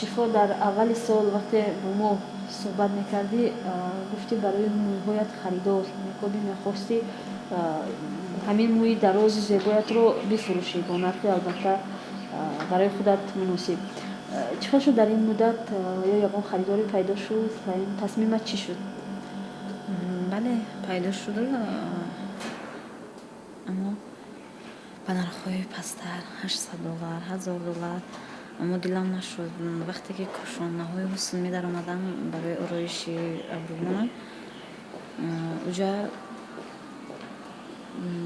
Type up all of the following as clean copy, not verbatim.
شفا در اول سال وقتی با ما صحبت میکردی گفتی برای مویهایت خریدار میکنی میخواستی همین موی دراز زیبایت رو بفروشی با نرخی البته برای خودت مناسب. چقدر شد در این مدت یا یگان خریداری پیدا شد و این تصمیمت چی شد؟ بله پیدا شده اما با نرخ‌های پستر $800 $1000 اما دلم نشد. وقتی که کاشانه‌های حسن می در آمدم برای آرایش ابرویم اونجا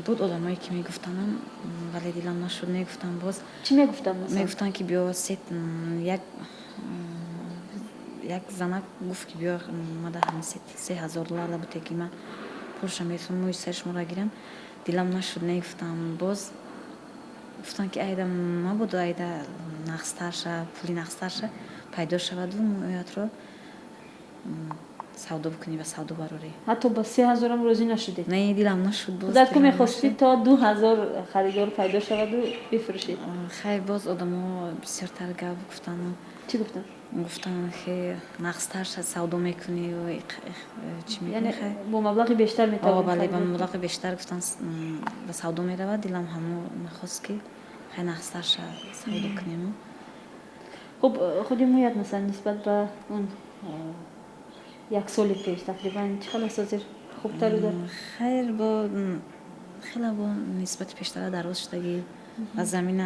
بود آدمایی که میگفتن ولی دلم نشد نگفتم. باز چی میگفتن مثلا؟ میگفتن که بیا یک زنک گفت که بیا ما در همین $3000 بوده که من پولش میتونم موی سرش مرا گیرم. دلم نشد نگفتم. باز گفتن که ایده ما بود ایده نقصترشه پولی نقصترشه پیدا شود و مویت رو سودا بکنی و سودا براری. حتی با 3000 هم راضی نشدی؟ نه دلم نشد. باز خودت که میخواستی تا 2000 خریدار پیدا شود و بفروشی. خیلی باز آدما بسیار تر گپ گفتن. چی گفتن؟ گفتن که نقصتر شد سودا میکنی و چی میکنی. یعنی با مبلغ بیشتر میتونی بله با مبلغ بیشتر گفتن به سودا میرود. دلم همو میخواست که خیلی نقصتر شد سودا کنیم. خب خودی مویت مثلا نسبت به اون یک سال پیش تقریبا چقدر اساسیر خوبتر بوده؟ خیر خیلی با نسبت پیشتر دراز شدگی و زمین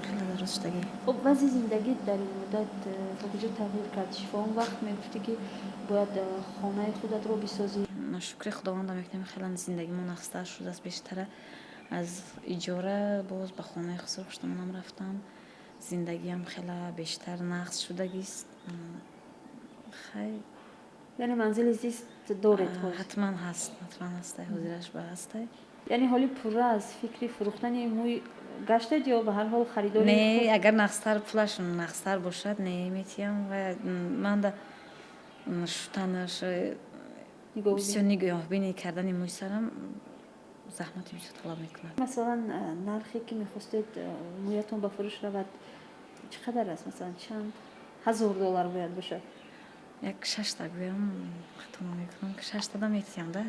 خیلی دراز شدگی. خب وضع زندگی در این مدت تا کجا تغییر کرد؟ شفا اون وقت میگفتی که باید خانه خودت رو بسازی. شکر خداوند میکنم خیلی زندگی ما نقصتر شده است. بیشتر از اجاره باز به خانه خسرو پشتمونم رفتم. زندگی هم خیلی بیشتر نقص شدگی است. خیلی یعنی منزل زیست دارید؟ حتما هست حضورش به هسته. یعنی حالی پوره از فکری فروختن موی گشتید یا به هر حال خریداری؟ نه اگر نقصتر پولش نقصتر باشد نمیتیم و من در شدنش بسیار نگاه بینی کردن موی سرم زحمتی بیشتر طلب میکنه. مثلا نرخی که میخواستید مویتون به فروش رود چقدر است؟ مثلا چند $1000 باید باشه؟ یک 6 تا گویم خطا نمیکنم که 6 تا میتیم ده.